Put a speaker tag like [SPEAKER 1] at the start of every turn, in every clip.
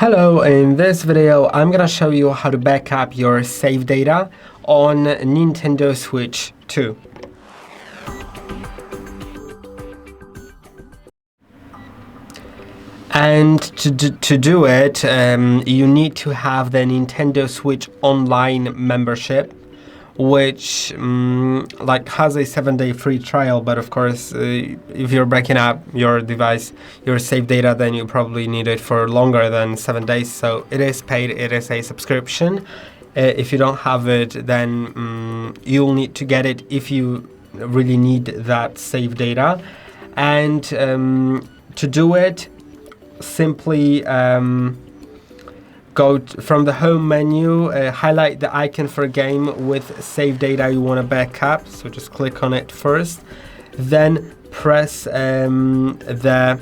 [SPEAKER 1] Hello, in this video I'm gonna show you how to back up your save data on Nintendo Switch 2. And to do it, you need to have the Nintendo Switch Online membership, which has a 7-day free trial. But of course, if you're backing up your device, your save data, then you probably need it for longer than 7 days. So it is paid, it is a subscription. If you don't have it, then you'll need to get it if you really need that save data. And to do it, simply go from the home menu, highlight the icon for a game with save data you want to back up. So just click on it first, then press the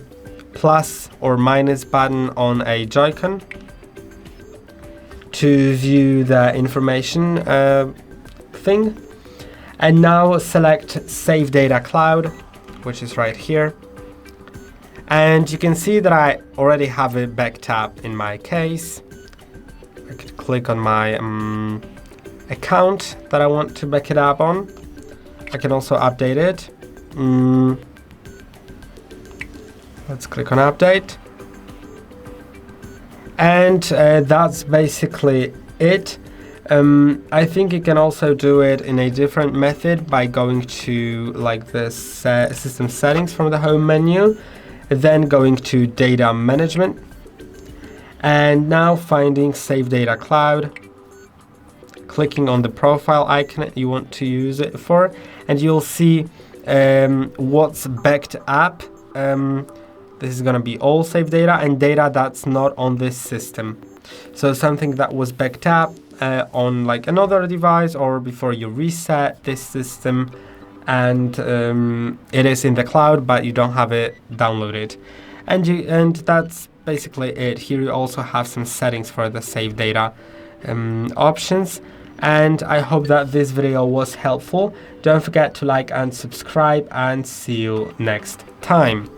[SPEAKER 1] plus or minus button on a Joy-Con to view the information thing. And now select Save Data Cloud, which is right here. And you can see that I already have it backed up in my case. I could click on my account that I want to back it up on. I can also update it. Let's click on update. And that's basically it. I think you can also do it in a different method by going to the system settings from the home menu, then going to data management, and now finding Save Data Cloud, clicking on the profile icon you want to use it for, and you'll see what's backed up. This is going to be all save data and data that's not on this system. So something that was backed up on another device or before you reset this system, and it is in the cloud, but you don't have it downloaded. And that's basically it. Here you also have some settings for the save data options. And I hope that this video was helpful. Don't forget to like and subscribe, and see you next time.